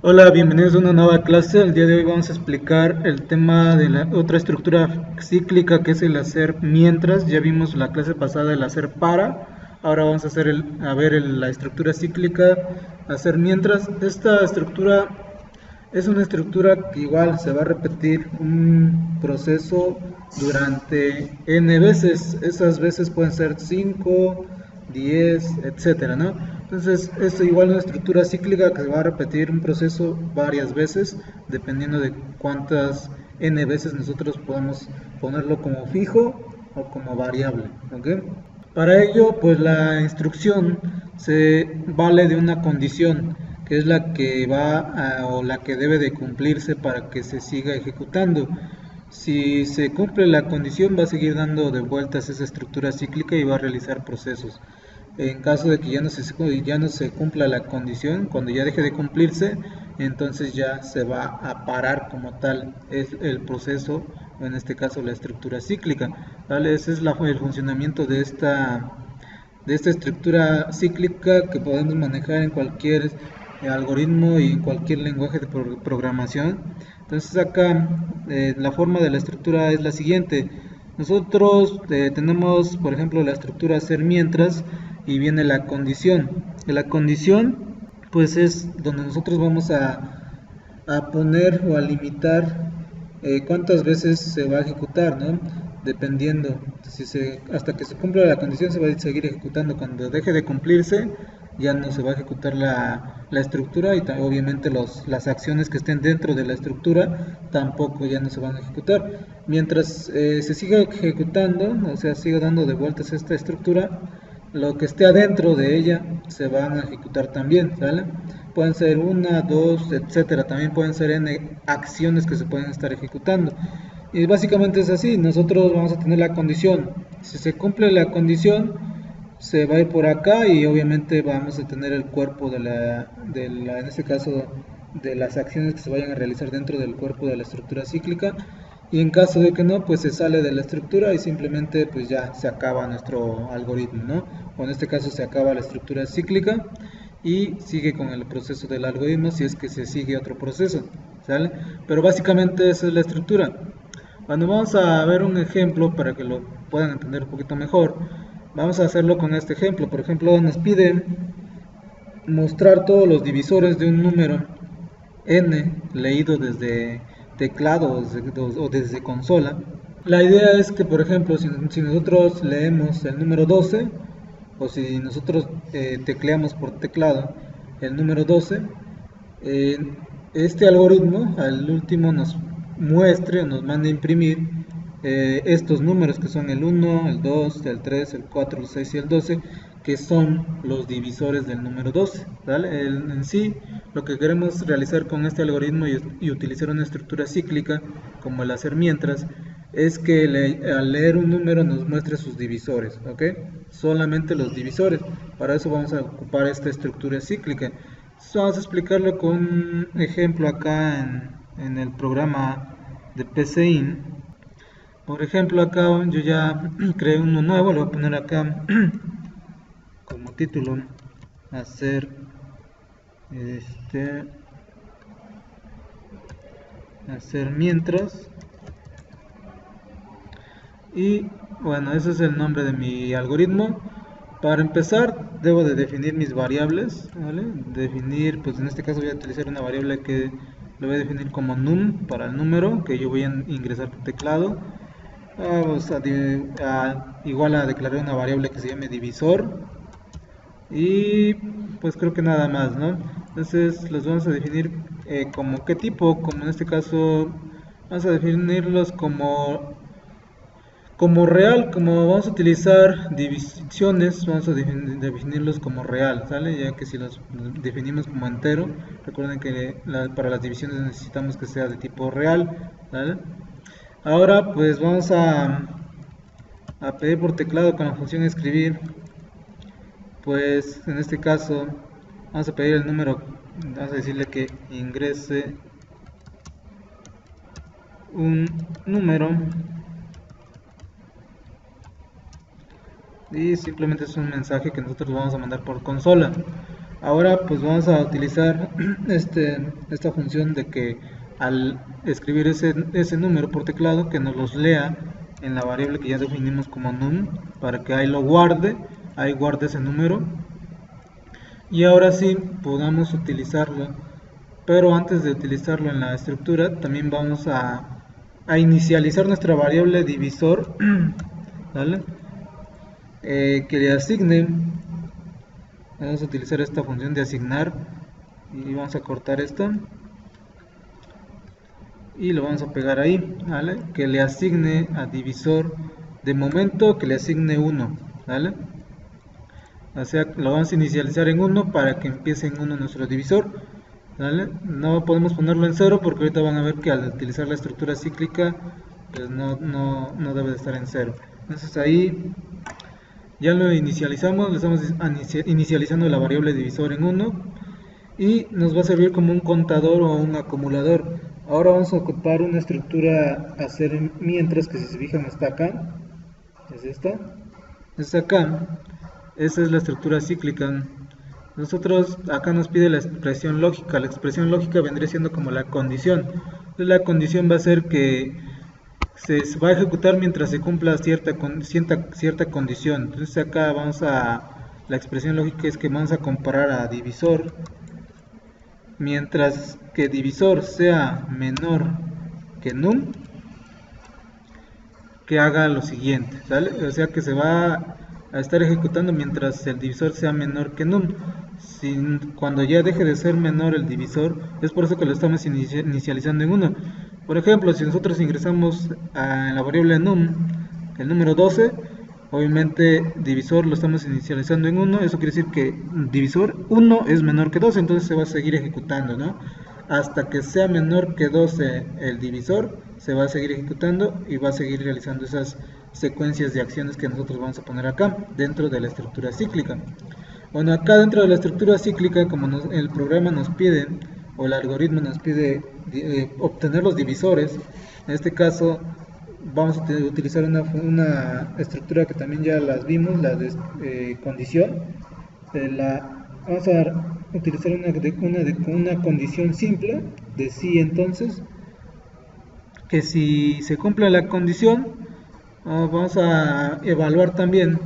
Hola, bienvenidos a una nueva clase. El día de hoy vamos a explicar el tema de la otra estructura cíclica que es el hacer mientras. Ya vimos la clase pasada el hacer para. Ahora vamos a hacer la estructura cíclica hacer mientras. Esta estructura es una estructura que igual se va a repetir un proceso durante n veces. Esas veces pueden ser 5, 10, etcétera, ¿no? Entonces, es igual una estructura cíclica que se va a repetir un proceso varias veces, dependiendo de cuántas n veces nosotros podemos ponerlo como fijo o como variable, ¿ok? Para ello, pues la instrucción se vale de una condición, que es la que o la que debe de cumplirse para que se siga ejecutando. Si se cumple la condición, va a seguir dando de vueltas esa estructura cíclica y va a realizar procesos. En caso de que ya no se cumpla la condición, cuando ya deje de cumplirse, entonces ya se va a parar como tal es el proceso, o en este caso la estructura cíclica. ¿Vale? Ese es el funcionamiento de esta estructura cíclica que podemos manejar en cualquier algoritmo y en cualquier lenguaje de programación. Entonces acá la forma de la estructura es la siguiente. Nosotros tenemos, por ejemplo, la estructura hacer mientras y viene la condición. La condición, pues es donde nosotros vamos a poner o a limitar cuántas veces se va a ejecutar, ¿no? Dependiendo, hasta que se cumpla la condición se va a seguir ejecutando. Cuando deje de cumplirse, ya no se va a ejecutar la estructura y obviamente las acciones que estén dentro de la estructura tampoco ya no se van a ejecutar. Mientras se siga ejecutando, o sea, siga dando de vueltas esta estructura, lo que esté adentro de ella se van a ejecutar también, ¿vale? Pueden ser una, dos, etcétera. También pueden ser n acciones que se pueden estar ejecutando. Y básicamente es así. Nosotros vamos a tener la condición. Si se cumple la condición, se va a ir por acá y obviamente vamos a tener el cuerpo en este caso, de las acciones que se vayan a realizar dentro del cuerpo de la estructura cíclica. Y en caso de que no, pues se sale de la estructura y simplemente pues ya se acaba nuestro algoritmo, ¿no? O en este caso se acaba la estructura cíclica y sigue con el proceso del algoritmo si es que se sigue otro proceso, ¿sale? Pero básicamente esa es la estructura. Cuando vamos a ver un ejemplo para que lo puedan entender un poquito mejor, vamos a hacerlo con este ejemplo. Por ejemplo, nos pide mostrar todos los divisores de un número n leído desde teclado o desde consola. La idea es que, por ejemplo, si nosotros leemos el número 12 o si nosotros tecleamos por teclado el número 12, eh, este algoritmo al último nos muestre o nos mande a imprimir estos números que son el 1, el 2, el 3, el 4, el 6 y el 12, que son los divisores del número 12, ¿vale? En sí, lo que queremos realizar con este algoritmo y utilizar una estructura cíclica como el hacer mientras es que al leer un número nos muestre sus divisores, ¿ok? Solamente los divisores. Para eso vamos a ocupar esta estructura cíclica. Entonces vamos a explicarlo con un ejemplo acá en el programa de PCIN. Por ejemplo, acá yo ya creé uno nuevo, lo voy a poner acá como título, hacer este hacer mientras. Y bueno, ese es el nombre de mi algoritmo. Para empezar, debo de definir mis variables, ¿vale? Definir, pues en este caso voy a utilizar una variable que lo voy a definir como num para el número que yo voy a ingresar por teclado. Vamos igual a declarar una variable que se llame divisor. Y pues creo que nada más, ¿no? Entonces los vamos a definir como qué tipo, como en este caso vamos a definirlos como real. Como vamos a utilizar divisiones, vamos a definirlos como real, ¿sale? Ya que si los definimos como entero, recuerden que para las divisiones necesitamos que sea de tipo real, ¿vale? Ahora pues vamos a pedir por teclado con la función escribir, pues en este caso vamos a pedir el número, vamos a decirle que ingrese un número y simplemente es un mensaje que nosotros vamos a mandar por consola. Ahora pues vamos a utilizar esta función de que al escribir ese número por teclado, que nos los lea en la variable que ya definimos como num, para que ahí lo guarde, ahí guarde ese número, y ahora sí podamos utilizarlo. Pero antes de utilizarlo en la estructura, también vamos a inicializar nuestra variable divisor, ¿vale? Que le asigne. Vamos a utilizar esta función de asignar y vamos a cortar esto y lo vamos a pegar ahí, ¿vale? Que le asigne a divisor, de momento que le asigne 1, ¿vale? O sea, lo vamos a inicializar en 1 para que empiece en 1 nuestro divisor, ¿vale? No podemos ponerlo en 0 porque ahorita van a ver que al utilizar la estructura cíclica pues no debe de estar en 0. Entonces ahí ya lo inicializamos, le estamos inicializando la variable divisor en 1 y nos va a servir como un contador o un acumulador. Ahora vamos a ocupar una estructura a hacer mientras, que si se fijan está acá, es esta, está acá, esa es la estructura cíclica. Nosotros acá nos pide la expresión lógica vendría siendo como la condición. Entonces la condición va a ser que se va a ejecutar mientras se cumpla cierta condición. Entonces acá la expresión lógica es que vamos a comparar a divisor, mientras que divisor sea menor que num, que haga lo siguiente, ¿sale? O sea que se va a estar ejecutando mientras el divisor sea menor que num. Cuando ya deje de ser menor el divisor, es por eso que lo estamos inicializando en 1. Por ejemplo, si nosotros ingresamos a la variable num el número 12, obviamente divisor lo estamos inicializando en 1, eso quiere decir que divisor 1 es menor que 12, entonces se va a seguir ejecutando, ¿no? Hasta que sea menor que 12 el divisor, se va a seguir ejecutando y va a seguir realizando esas secuencias de acciones que nosotros vamos a poner acá, dentro de la estructura cíclica. Bueno, acá dentro de la estructura cíclica, como el programa nos pide, o el algoritmo nos pide obtener los divisores, en este caso vamos a utilizar una estructura que también ya las vimos, la de condición. Vamos a utilizar una condición simple de si, entonces, que si se cumple la condición, vamos a evaluar también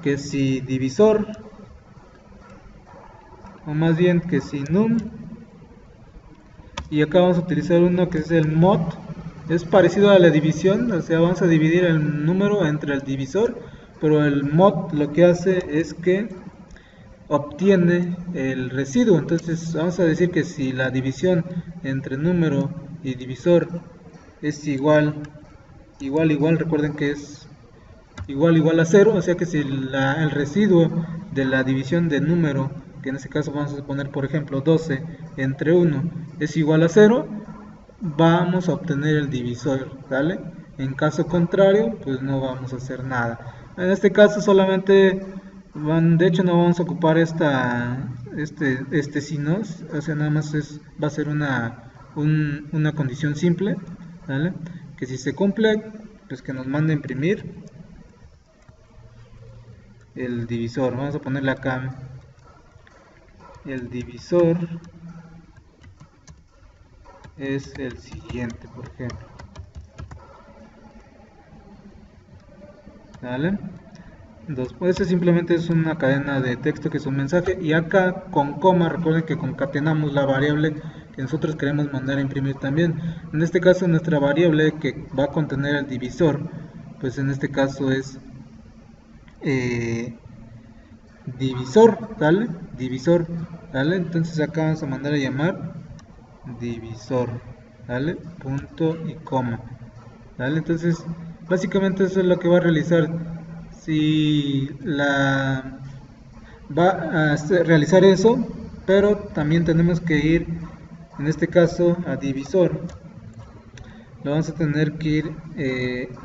que si divisor, o más bien que si num, y acá vamos a utilizar uno que es el mod, es parecido a la división, o sea, vamos a dividir el número entre el divisor, pero el mod lo que hace es que obtiene el residuo. Entonces vamos a decir que si la división entre número y divisor es igual, recuerden que es igual a 0, o sea que si el residuo de la división de número, que en este caso vamos a poner por ejemplo 12 entre 1, es igual a 0, vamos a obtener el divisor, ¿vale? En caso contrario, pues no vamos a hacer nada. En este caso solamente, de hecho no vamos a ocupar este sinos, o sea, nada más va a ser una condición simple, ¿vale? Que si se cumple, pues que nos mande a imprimir el divisor. Vamos a ponerle acá el divisor es el siguiente, por ejemplo, ¿vale? Después simplemente es una cadena de texto que es un mensaje, y acá con coma, recuerden que concatenamos la variable que nosotros queremos mandar a imprimir también. En este caso nuestra variable que va a contener el divisor, pues en este caso es divisor, ¿vale? Divisor, ¿vale? Entonces acá vamos a mandar a llamar divisor, ¿vale? Punto y coma, ¿vale? Entonces básicamente eso es lo que va a realizar. Si va a realizar eso, pero también tenemos que ir, en este caso, a divisor. Lo vamos a tener que ir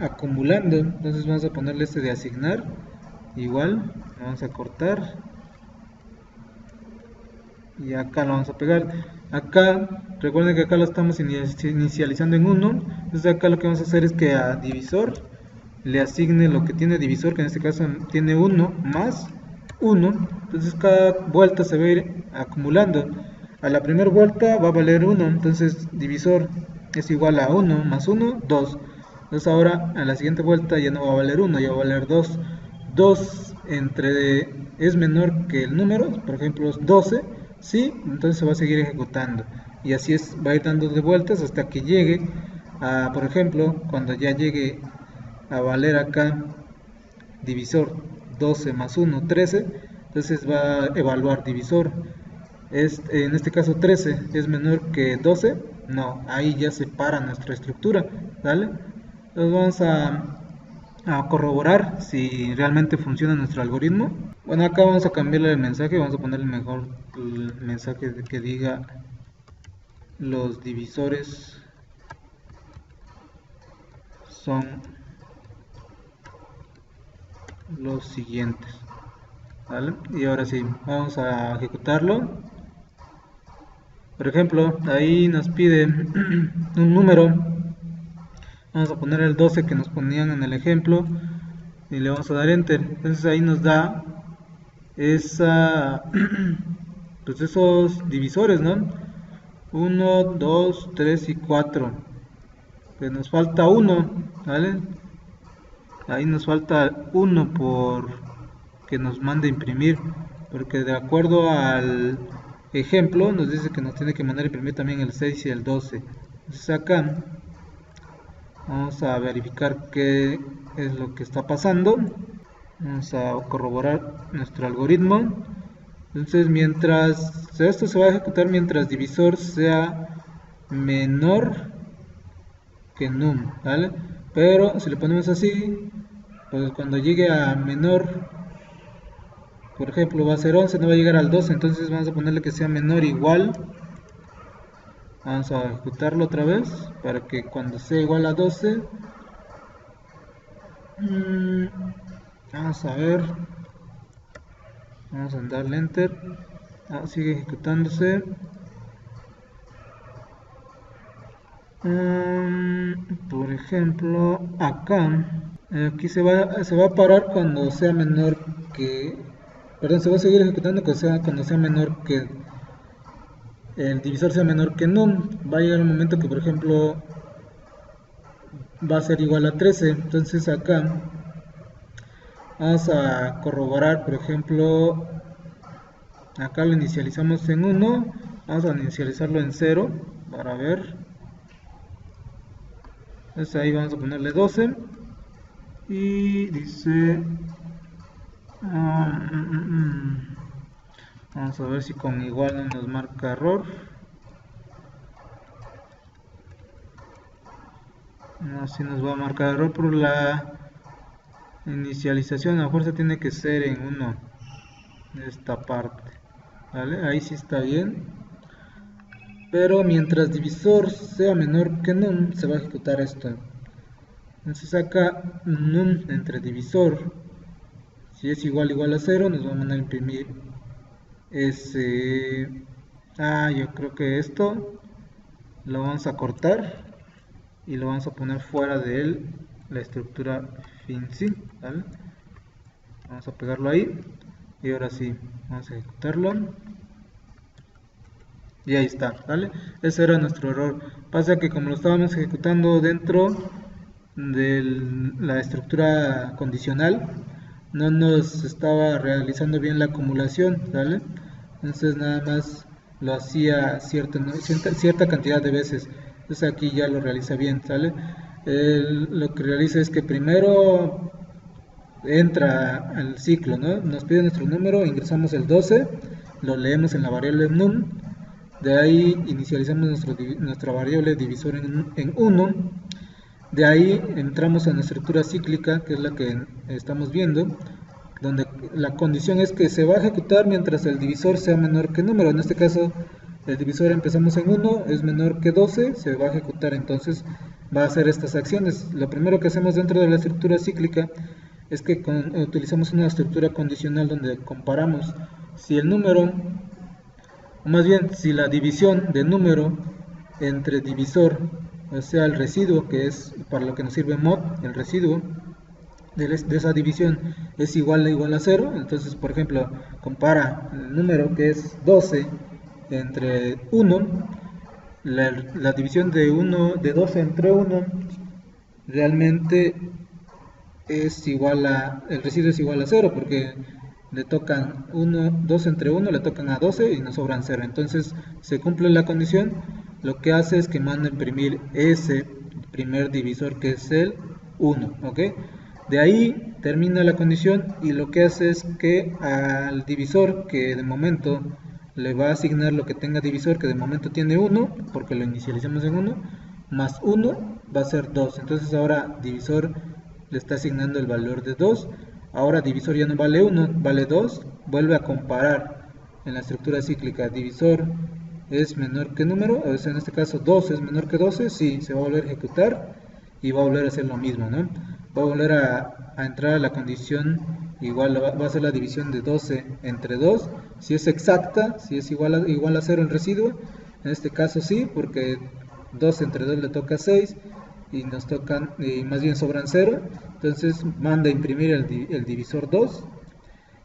acumulando. Entonces vamos a ponerle este de asignar, igual, lo vamos a cortar y acá lo vamos a pegar. Acá, recuerden que acá lo estamos inicializando en 1, entonces acá lo que vamos a hacer es que a divisor le asigne lo que tiene divisor, que en este caso tiene 1 más 1, entonces cada vuelta se va a ir acumulando. A la primera vuelta va a valer 1, entonces divisor es igual a 1 más 1, 2. Entonces ahora a la siguiente vuelta ya no va a valer 1, ya va a valer 2. 2 es menor que el número, por ejemplo es 12, sí, entonces se va a seguir ejecutando. Y así va a ir dando de vueltas hasta que llegue a, por ejemplo, cuando ya llegue a valer acá divisor 12 más 1, 13, entonces va a evaluar divisor. En este caso 13 es menor que 12, no, ahí ya se para nuestra estructura, ¿vale? Entonces vamos a corroborar si realmente funciona nuestro algoritmo. Bueno, acá vamos a cambiarle el mensaje, vamos a ponerle mejor el mensaje que diga los divisores son los siguientes, ¿vale? Y ahora sí, vamos a ejecutarlo. Por ejemplo, ahí nos pide un número, vamos a poner el 12 que nos ponían en el ejemplo y le vamos a dar enter. Entonces ahí nos da pues esos divisores, ¿no? 1, 2, 3 y 4. Pues nos falta 1, ¿vale? Ahí nos falta 1 por que nos mande imprimir, porque de acuerdo al ejemplo nos dice que nos tiene que mandar imprimir también el 6 y el 12. Entonces acá vamos a verificar qué es lo que está pasando. Vamos a corroborar nuestro algoritmo. Entonces esto se va a ejecutar mientras divisor sea menor que num, ¿vale? Pero si le ponemos así, pues cuando llegue a menor, por ejemplo va a ser 11, no va a llegar al 12, entonces vamos a ponerle que sea menor o igual. Vamos a ejecutarlo otra vez para que cuando sea igual a 12, vamos a ver, vamos a darle enter. Sigue ejecutándose. Por ejemplo acá, aquí se va a parar cuando sea menor que, perdón, se va a seguir ejecutando cuando sea menor que el divisor sea menor que num. Va a llegar un momento que por ejemplo va a ser igual a 13, entonces acá vamos a corroborar, por ejemplo acá lo inicializamos en 1, vamos a inicializarlo en 0 para ver. Entonces ahí vamos a ponerle 12 y dice vamos a ver si con igual no nos marca error. No, si nos va a marcar error por la inicialización. A fuerza tiene que ser en 1 de esta parte, ¿vale? Ahí sí está bien, pero mientras divisor sea menor que num se va a ejecutar esto. Entonces acá num entre divisor, si es igual a 0, nos va a mandar a imprimir ese. Yo creo que esto lo vamos a cortar y lo vamos a poner fuera de la estructura FinC, ¿vale? Vamos a pegarlo ahí y ahora sí, vamos a ejecutarlo y ahí está, ¿vale? Ese era nuestro error. Pasa que como lo estábamos ejecutando dentro de la estructura condicional, no nos estaba realizando bien la acumulación, ¿vale? Entonces nada más lo hacía cierta cantidad de veces. Entonces aquí ya lo realiza bien, ¿sale? Lo que realiza es que primero entra al ciclo, ¿no? Nos pide nuestro número, ingresamos el 12, lo leemos en la variable num, de ahí inicializamos nuestra variable divisor en 1, de ahí entramos a la estructura cíclica, que es la que estamos viendo, donde la condición es que se va a ejecutar mientras el divisor sea menor que número. En este caso el divisor empezamos en 1, es menor que 12, se va a ejecutar, entonces va a hacer estas acciones. Lo primero que hacemos dentro de la estructura cíclica es que utilizamos una estructura condicional donde comparamos si el número, o más bien si la división de número entre divisor, o sea el residuo, que es para lo que nos sirve mod, el residuo, de esa división es igual a 0, entonces por ejemplo compara el número que es 12 entre 1, la división de 12 entre 1 realmente el residuo es igual a 0 porque le tocan 2 entre 1 le tocan a 12 y nos sobran 0, entonces se cumple la condición, lo que hace es que manda a imprimir ese primer divisor que es el 1, ¿ok? De ahí termina la condición y lo que hace es que al divisor que de momento le va a asignar lo que tenga divisor, que de momento tiene 1, porque lo inicializamos en 1, más 1 va a ser 2. Entonces ahora divisor le está asignando el valor de 2. Ahora divisor ya no vale 1, vale 2. Vuelve a comparar en la estructura cíclica. Divisor es menor que número, o sea, en este caso 2 es menor que 12, sí, se va a volver a ejecutar y va a volver a hacer lo mismo, ¿no? Va a volver a entrar a la condición, igual va a ser la división de 12 entre 2, si es exacta, si es igual a 0 el residuo, en este caso sí, porque 2 entre 2 le toca 6 y nos tocan, y más bien sobran 0, entonces manda a imprimir el divisor 2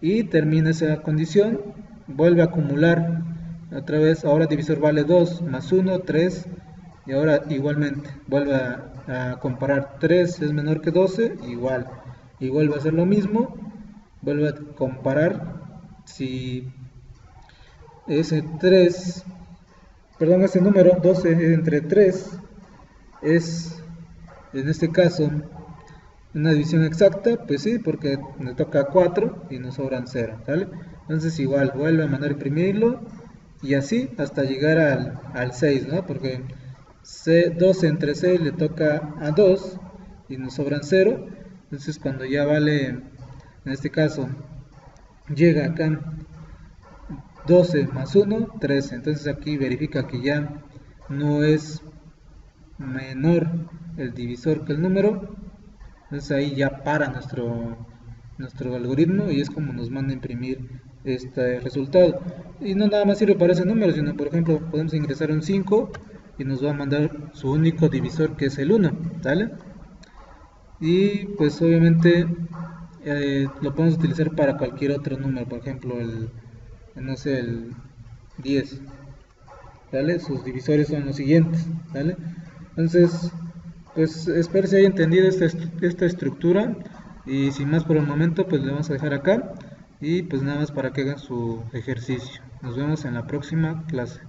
y termina esa condición, vuelve a acumular otra vez, ahora divisor vale 2 más 1, 3, y ahora igualmente vuelve a comparar 3 es menor que 12, igual, y vuelve a hacer lo mismo, vuelve a comparar si ese 3, perdón, ese número 12 entre 3 es, en este caso, una división exacta, pues sí, porque me toca 4 y nos sobran 0, ¿vale? Entonces igual, vuelve a mandar a imprimirlo y así hasta llegar al 6, ¿no? Porque 12 entre 6 le toca a 2 y nos sobran 0. Entonces cuando ya vale, en este caso, llega acá 12 más 1, 13. Entonces aquí verifica que ya no es menor el divisor que el número. Entonces ahí ya para nuestro algoritmo y es como nos manda a imprimir este resultado. Y no nada más sirve para ese número, sino por ejemplo podemos ingresar un 5 y nos va a mandar su único divisor que es el 1, ¿vale? Y pues obviamente lo podemos utilizar para cualquier otro número, por ejemplo no sé, el 10, ¿vale? Sus divisores son los siguientes, ¿vale? Entonces, pues espero se haya entendido esta estructura y sin más por el momento, pues le vamos a dejar acá y pues nada más para que hagan su ejercicio. Nos vemos en la próxima clase.